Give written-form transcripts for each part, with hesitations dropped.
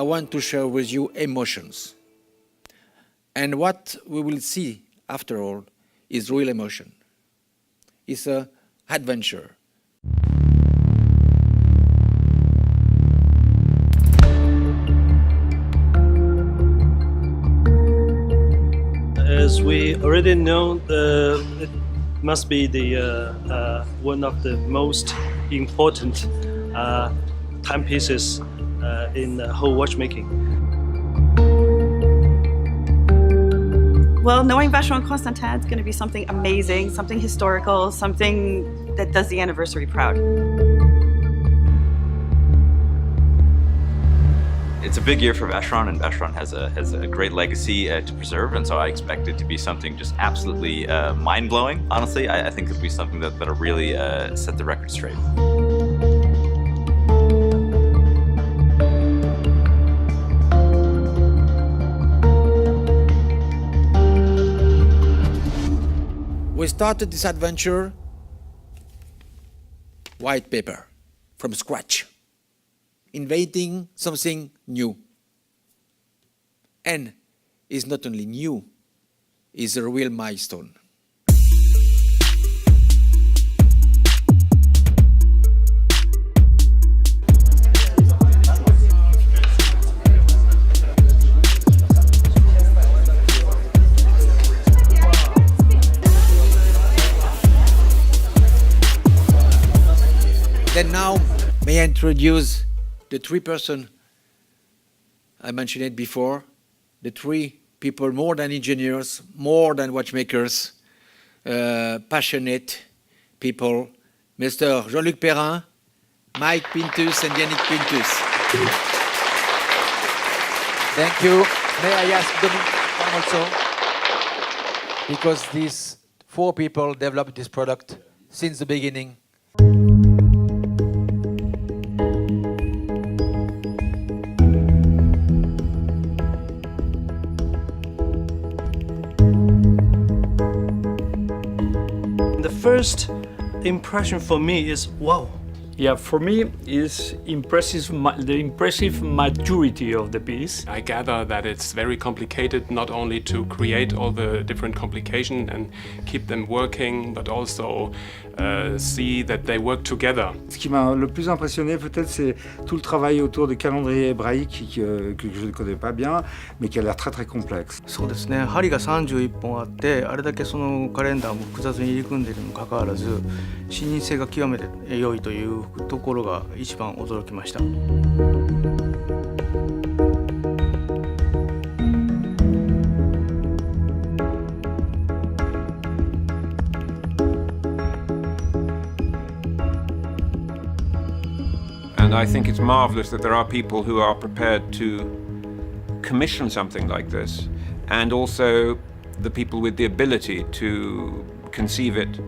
want to share with you emotions. And what we will see, after all, is real emotion. It's an adventure. As we already know, it must be the one of the most important timepieces in the whole watchmaking. Well, knowing Vacheron Constantin is going to be something amazing, something historical, something that does the anniversary proud. It's a big year for Vacheron, and Vacheron has a great legacy to preserve, and so I expect it to be something just absolutely mind-blowing. Honestly, I think it'll be something that'll really set the record straight. We started this adventure, white paper, from scratch, inventing something new. And it's not only new, it's a real milestone. Then now, may I introduce the three persons I mentioned it before, the three people more than engineers, more than watchmakers, passionate people, Mr. Jean-Luc Perrin, Mike Pintus, and Yannick Pintus. Thank you. May I ask Dominique also? Because these four people developed this product since the beginning. The first impression for me is wow. Yeah, for me is the impressive maturity of the piece. I gather that it's very complicated not only to create all the different complications and keep them working, but also see that they work together. Ce qui m'a le plus impressionné peut-être c'est tout le travail autour du calendrier hébraïque que je ne connais pas bien, mais qui a l'air très très complexe. そうですね、針が31本あってあれだけそのカレンダーも複雑に入り組んでいるにもかかわらず視認性が極めて良いというところが一番驚きました。And I think it's marvelous that there are people who are prepared to commission something like this, and also the people with the ability to conceive it,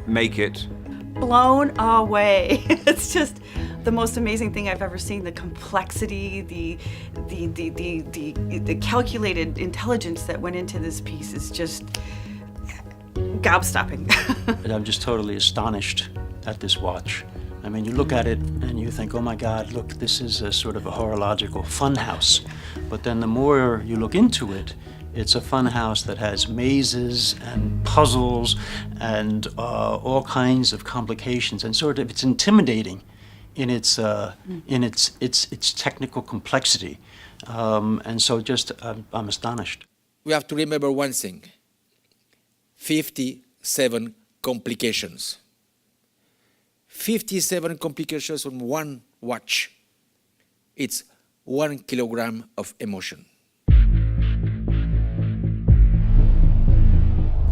make it. Blown away. It's just the most amazing thing I've ever seen. The complexity, the calculated intelligence that went into this piece is just gobstopping. And I'm just totally astonished at this watch. I mean, you look at it and you think, oh my God, look, this is a sort of a horological funhouse. But then the more you look into it, it's a funhouse that has mazes and puzzles and all kinds of complications, and sort of it's intimidating in its technical complexity. And so just I'm astonished. We have to remember one thing: 57 complications. 57 complications on one watch. It's 1 kilogram of emotion.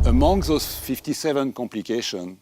Among those 57 complications,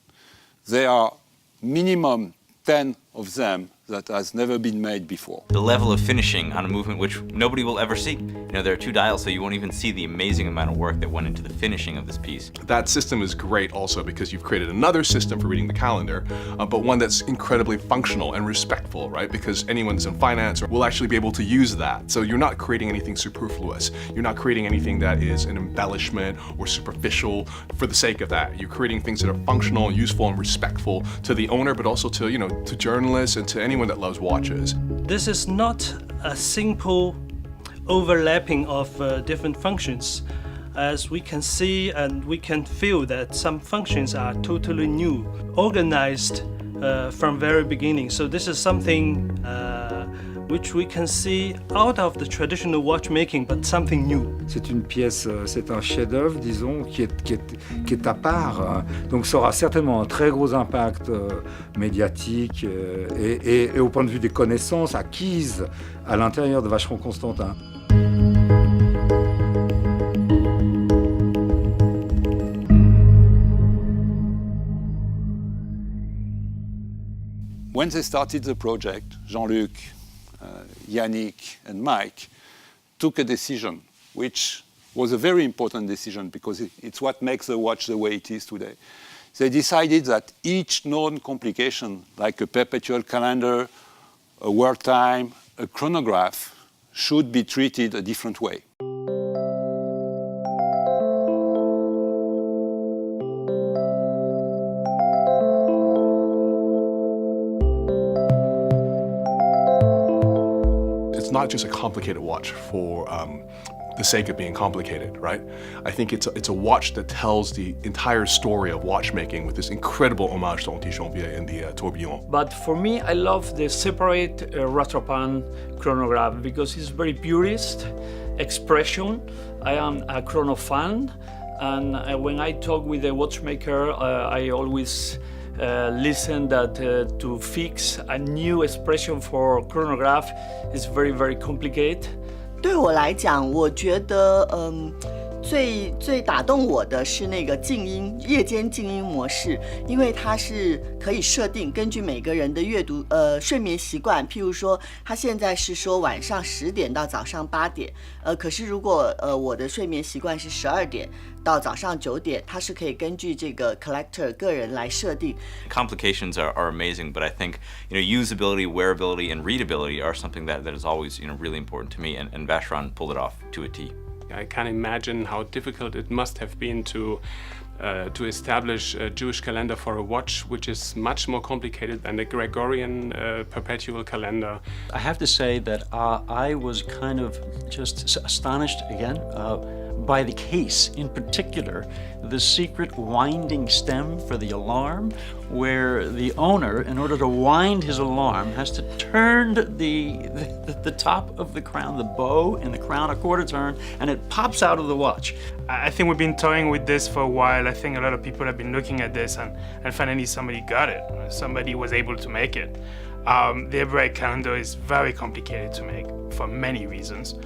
there are minimum 10 of them that has never been made before. The level of finishing on a movement which nobody will ever see. You know, there are two dials, so you won't even see the amazing amount of work that went into the finishing of this piece. That system is great also because you've created another system for reading the calendar, but one that's incredibly functional and respectful, right? Because anyone that's in finance will actually be able to use that. So you're not creating anything superfluous. You're not creating anything that is an embellishment or superficial for the sake of that. You're creating things that are functional, useful, and respectful to the owner, but also to, you know, to journalists and to anyone that loves watches. This is not a simple overlapping of different functions. As we can see and we can feel that some functions are totally new, organized from very beginning. So this is something which we can see out of the traditional watchmaking, but something new. C'est une pièce, c'est un chef-d'œuvre, disons, qui est à part. Donc ça aura certainement un très gros impact médiatique et au point de vue des connaissances acquises à l'intérieur de Vacheron Constantin. When they started the project, Jean-Luc, Yannick and Mike took a decision, which was a very important decision because it's what makes the watch the way it is today. They decided that each known complication, like a perpetual calendar, a work time, a chronograph, should be treated a different way. Not just a complicated watch for the sake of being complicated, right? I think it's a watch that tells the entire story of watchmaking with this incredible homage to Anti Janvier and the tourbillon. But for me, I love the separate Rattrapant chronograph because it's very purist expression. I am a chrono fan, and when I talk with a watchmaker, I always listen that to fix a new expression for chronograph is very, very complicated. 对我来讲，我觉得最打动我的是那个静音夜间静音模式，因为它是可以设定根据每个人的阅读睡眠习惯，譬如说他现在是说晚上10点到早上8点，可是如果我的睡眠习惯是12点到早上9点，它是可以根据这个 collector 个人来设定。Complications are amazing, but I think usability, wearability, and readability are something that is always really important to me, and Vacheron pulled it off to a T. I can't imagine how difficult it must have been to establish a Jewish calendar for a watch, which is much more complicated than the Gregorian perpetual calendar. I have to say that I was kind of just astonished again by the case, in particular, the secret winding stem for the alarm, where the owner, in order to wind his alarm, has to turn the top of the crown, the bow in the crown a quarter turn, and it pops out of the watch. I think we've been toying with this for a while. I think a lot of people have been looking at this, and finally somebody got it. Somebody was able to make it. The Hebraic calendar is very complicated to make for many reasons.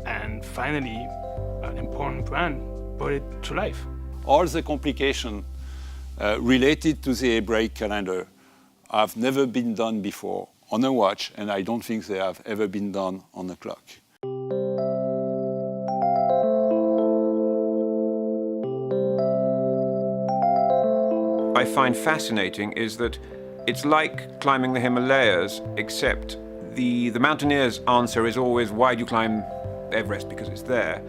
And finally, an important brand brought it to life. All the complications related to the Hebraic calendar have never been done before on a watch, and I don't think they have ever been done on a clock. I find fascinating is that it's like climbing the Himalayas, except the mountaineer's answer is always, why do you climb Everest? Because it's there.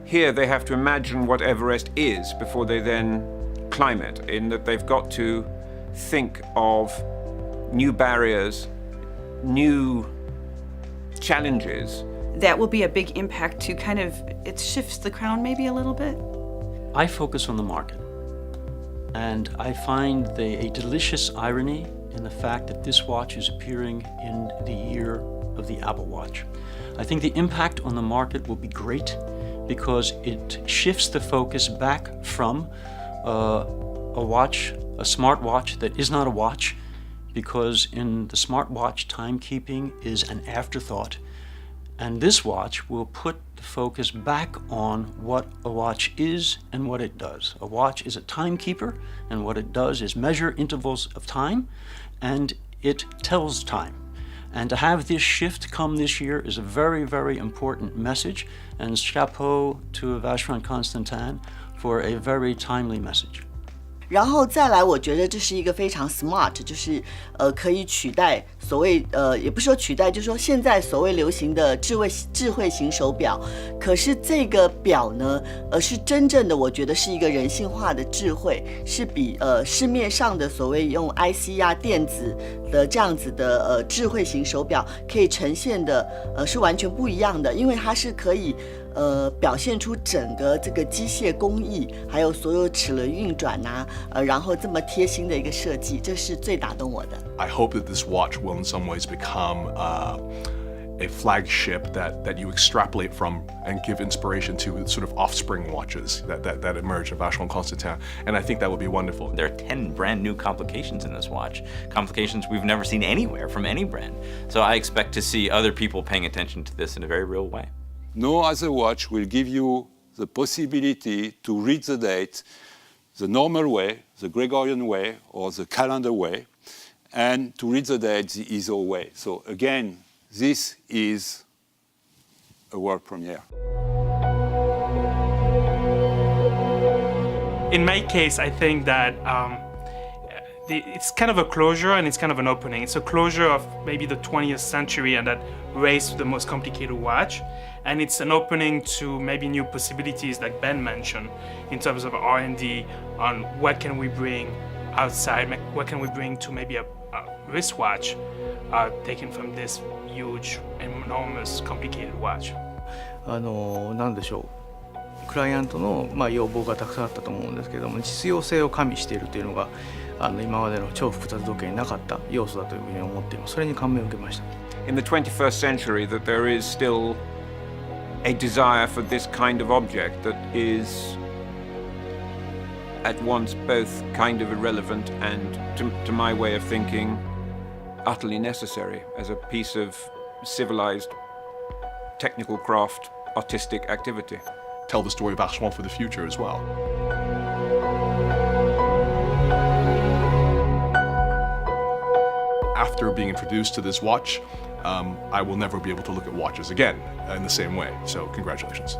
Here they have to imagine what Everest is before they then climb it, in that they've got to think of new barriers, new challenges. That will be a big impact to kind of, it shifts the crown maybe a little bit. I focus on the market, and I find a delicious irony in the fact that this watch is appearing in the year of the Apple Watch. I think the impact on the market will be great because it shifts the focus back from a watch, a smartwatch that is not a watch, because in the smartwatch, timekeeping is an afterthought. And this watch will put the focus back on what a watch is and what it does. A watch is a timekeeper, and what it does is measure intervals of time, and it tells time. And to have this shift come this year is a very, very important message, and chapeau to Vacheron Constantin for a very timely message. 然后再来，我觉得这是一个非常 smart， 就是可以取代所谓也不是说取代，就是说现在所谓流行的智慧型手表，可是这个表呢，是真正的，我觉得是一个人性化的智慧，是比市面上的所谓用 IC 啊电子的这样子的智慧型手表可以呈现的是完全不一样的，因为它是可以表现出整个这个机械工艺，还有所有齿轮运转啊，然后这么贴心的一个设计，这是最打动我的。I hope that this watch will in some ways become a flagship that you extrapolate from and give inspiration to sort of offspring watches that emerge of Vacheron Constantin, and I think that would be wonderful. There are 10 brand new complications in this watch, complications we've never seen anywhere from any brand. So I expect to see other people paying attention to this in a very real way. No other watch will give you the possibility to read the date the normal way, the Gregorian way, or the calendar way, and to read the date the ISO way. So again, this is a world premiere. In my case, I think that it's kind of a closure and it's kind of an opening. It's a closure of maybe the 20th century and that race to the most complicated watch. And it's an opening to maybe new possibilities like Ben mentioned in terms of R&D on what can we bring outside, what can we bring to maybe a wristwatch taken from this huge, enormous, complicated watch. なんでしょう、クライアントの要望がたくさんあったと思うんですけども、実用性を加味しているというのが今までの超複雑時計になかった要素だというふうに思っています。それに感銘を受けました。In the 21st century, that there is still a desire for this kind of object that is at once both kind of irrelevant and, to my way of thinking, utterly necessary as a piece of civilized technical craft, artistic activity. Tell the story of Vacheron for the future as well. After being introduced to this watch, I will never be able to look at watches again in the same way. So congratulations.